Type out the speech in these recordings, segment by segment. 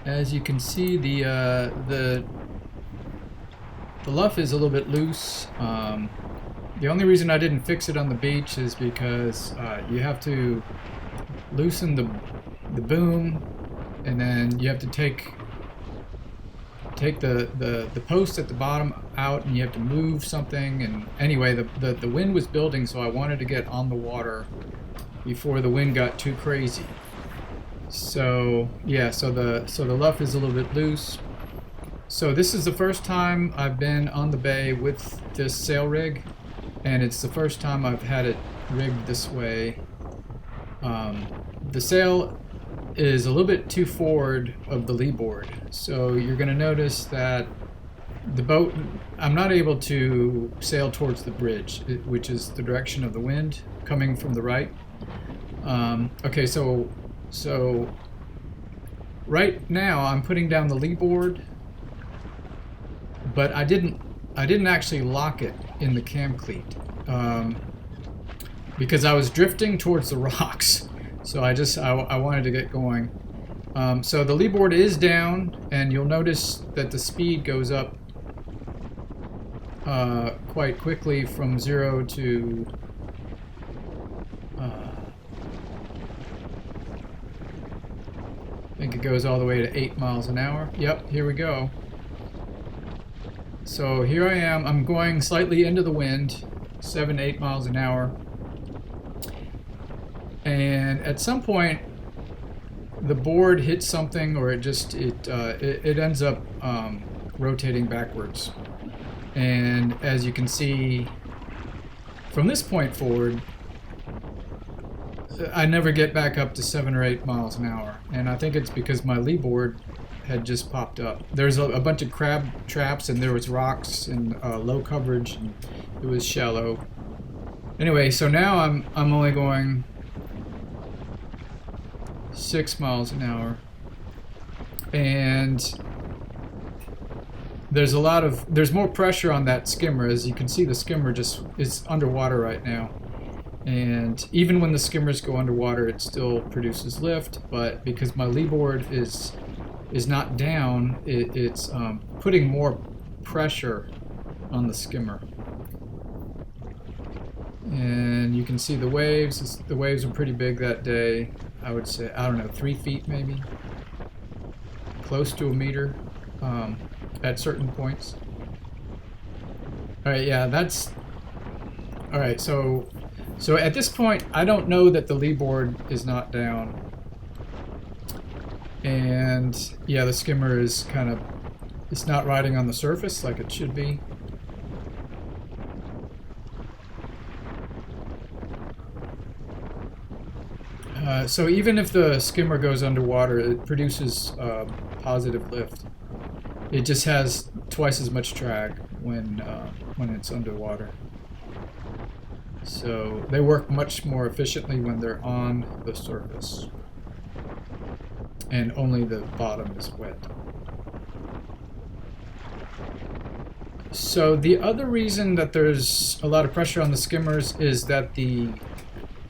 As you can see, the luff is a little bit loose. The only reason I didn't fix it on the beach is because you have to loosen the boom, and then you have to take the post at the bottom out, and you have to move something. And anyway, the wind was building, so I wanted to get on the water before the wind got too crazy. So yeah, so the luff is a little bit loose. So this is the first time I've been on the bay with this sail rig, and it's the first time I've had it rigged this way. The sail is a little bit too forward of the leeboard, so you're going to notice that the boat, I'm not able to sail towards the bridge, which is the direction of the wind coming from the right. Okay, so right now I'm putting down the leeboard, but I didn't actually lock it in the cam cleat because I was drifting towards the rocks. So I wanted to get going. So the leeboard is down, and you'll notice that the speed goes up quite quickly from 0 to I think it goes all the way to 8 miles an hour. Yep, here we go. So here I am. I'm going slightly into the wind, 7 to 8 miles an hour. And at some point, the board hits something, or it ends up rotating backwards. And as you can see, from this point forward, I never get back up to 7 or 8 miles an hour. And I think it's because my leeboard had just popped up. There's a bunch of crab traps, and there was rocks and low coverage, and it was shallow. Anyway, so now I'm only going 6 miles an hour, and there's more pressure on that skimmer. As you can see, the skimmer just is underwater right now, and even when the skimmers go underwater, it still produces lift. But because my leeboard is not down, it's putting more pressure on the skimmer. And you can see the waves. The waves are pretty big that day. I would say, I don't know, 3 feet maybe, close to a meter at certain points. All right, yeah, that's all right. So at this point, I don't know that the leeboard is not down, and yeah, the skimmer is it's not riding on the surface like it should be. So even if the skimmer goes underwater, it produces positive lift. It just has twice as much drag when it's underwater. So they work much more efficiently when they're on the surface, and only the bottom is wet. So the other reason that there's a lot of pressure on the skimmers is that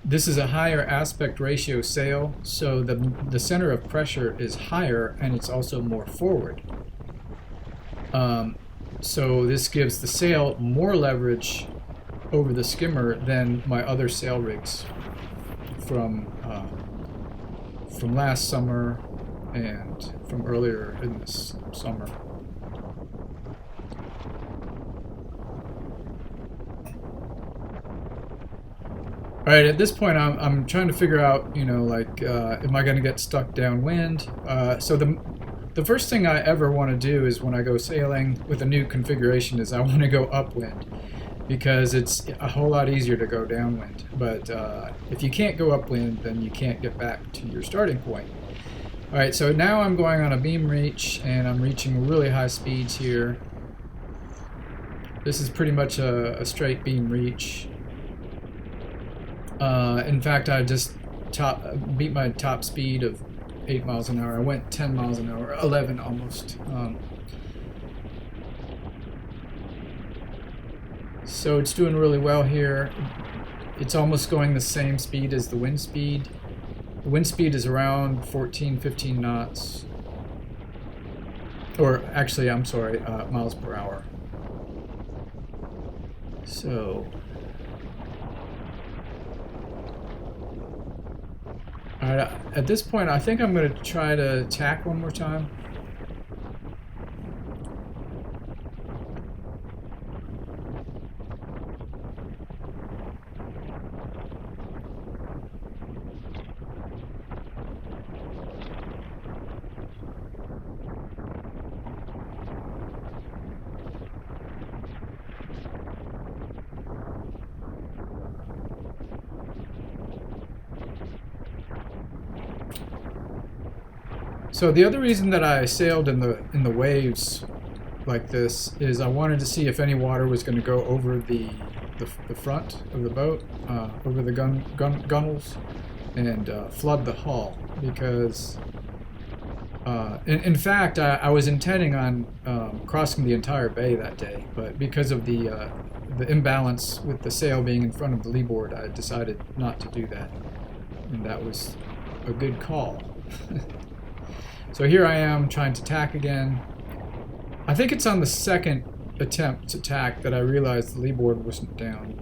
this is a higher aspect ratio sail, so the center of pressure is higher, and it's also more forward. So this gives the sail more leverage over the skimmer than my other sail rigs from last summer and from earlier in this summer. All right, at this point, I'm trying to figure out, like, am I going to get stuck downwind? So the first thing I ever want to do is when I go sailing with a new configuration is I want to go upwind, because it's a whole lot easier to go downwind. But if you can't go upwind, then you can't get back to your starting point. All right, so now I'm going on a beam reach, and I'm reaching really high speeds here. This is pretty much a straight beam reach. In fact, I just beat my top speed of 8 miles an hour. I went 10 miles an hour, 11 almost. So it's doing really well here. It's almost going the same speed as the wind speed. The wind speed is around 14, 15 knots. or actually, I'm sorry, miles per hour. So, all right, at this point, I think I'm going to try to tack one more time. So the other reason that I sailed in the waves like this is I wanted to see if any water was going to go over the front of the boat, over the gunnels, and flood the hull. Because in fact, I was intending on crossing the entire bay that day, but because of the imbalance with the sail being in front of the leeboard, I decided not to do that, and that was a good call. So here I am trying to tack again. I think it's on the second attempt to tack that I realized the leeboard wasn't down.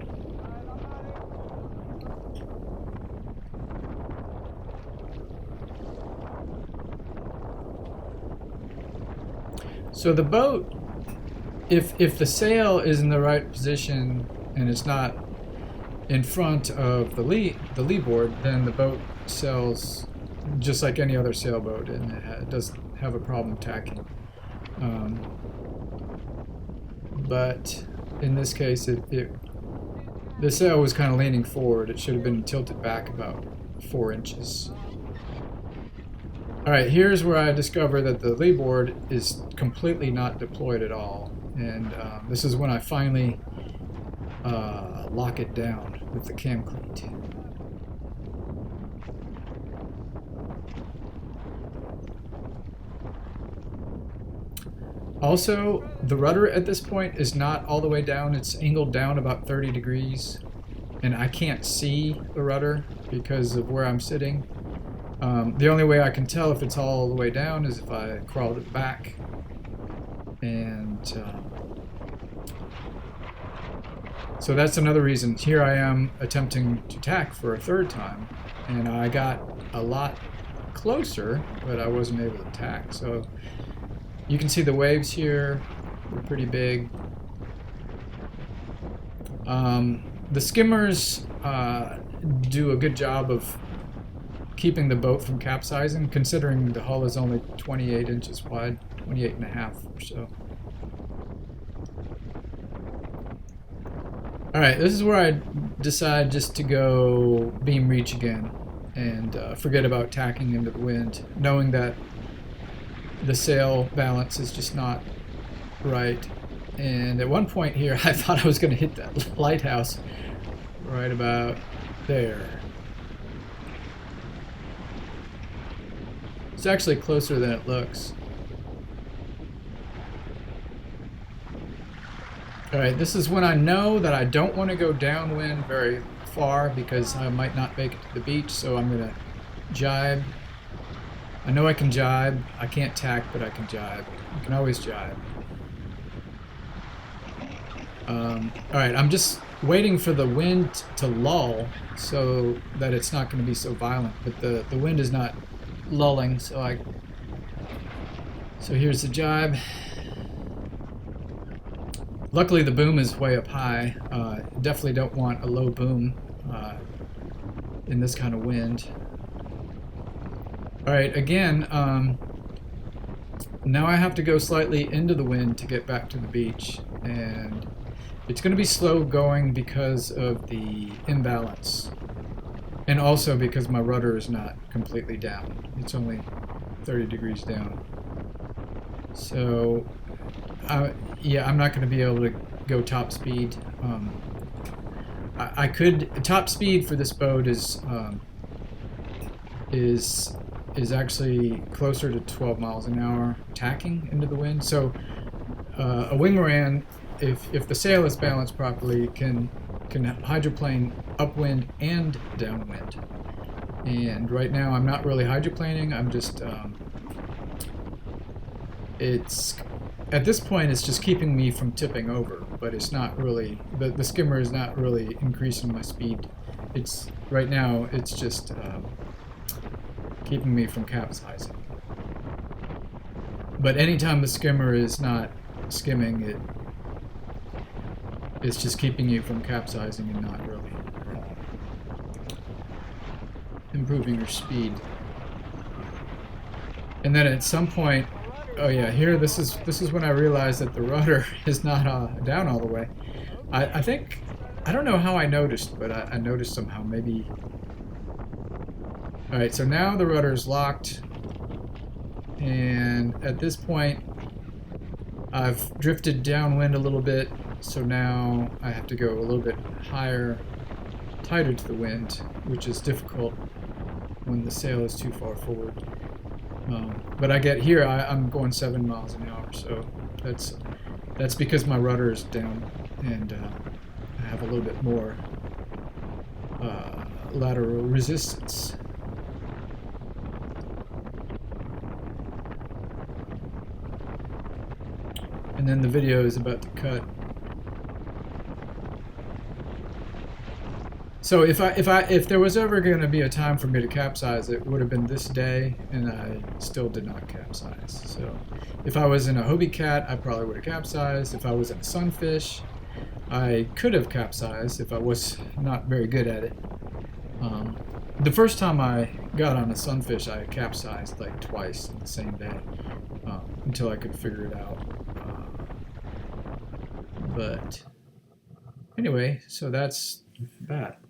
So the boat, if the sail is in the right position and it's not in front of the leeboard, then the boat sails just like any other sailboat, and it doesn't have a problem tacking. But in this case, the sail was kind of leaning forward. It should have been tilted back about 4 inches. Alright, here's where I discover that the leeboard is completely not deployed at all. And this is when I finally lock it down with the cam cleat. Also, the rudder at this point is not all the way down. It's angled down about 30 degrees, and I can't see the rudder because of where I'm sitting. The only way I can tell if it's all the way down is if I crawled it back. And so that's another reason. Here I am attempting to tack for a third time, and I got a lot closer, but I wasn't able to tack. So you can see the waves here. They're pretty big. The skimmers do a good job of keeping the boat from capsizing, considering the hull is only 28 inches wide, 28 and a half or so. Alright, this is where I decide just to go beam reach again and forget about tacking into the wind, knowing that the sail balance is just not right. And at one point here, I thought I was going to hit that lighthouse right about there. It's actually closer than it looks. Alright, this is when I know that I don't want to go downwind very far because I might not make it to the beach, so I'm going to gybe. I know I can gybe. I can't tack, but I can gybe. You can always gybe. Alright, I'm just waiting for the wind to lull so that it's not going to be so violent, but the wind is not lulling, so here's the gybe. Luckily the boom is way up high. Definitely don't want a low boom in this kind of wind. Alright, again, now I have to go slightly into the wind to get back to the beach, and it's going to be slow going because of the imbalance, and also because my rudder is not completely down. It's only 30 degrees down. So, yeah, I'm not going to be able to go top speed. I could. Top speed for this boat is actually closer to 12 miles an hour tacking into the wind. So a wingman, if the sail is balanced properly, can hydroplane upwind and downwind. And right now I'm not really hydroplaning. I'm just it's at this point it's just keeping me from tipping over, but it's not really, the skimmer is not really increasing my speed. It's right now it's just keeping me from capsizing. But anytime the skimmer is not skimming, it's just keeping you from capsizing and not really improving your speed. And then at some point, oh yeah, here this is when I realized that the rudder is not down all the way. I think, I don't know how I noticed, but I noticed somehow, maybe. All right, so now the rudder is locked, and at this point I've drifted downwind a little bit, so now I have to go a little bit higher, tighter to the wind, which is difficult when the sail is too far forward. But I get here, I'm going 7 miles an hour, so that's because my rudder is down, and I have a little bit more lateral resistance. And then the video is about to cut. So if there was ever going to be a time for me to capsize, it would have been this day, and I still did not capsize. So if I was in a Hobie Cat, I probably would have capsized. If I was in a Sunfish, I could have capsized if I was not very good at it. The first time I got on a Sunfish, I capsized like twice in the same day until I could figure it out. But anyway, so that's that.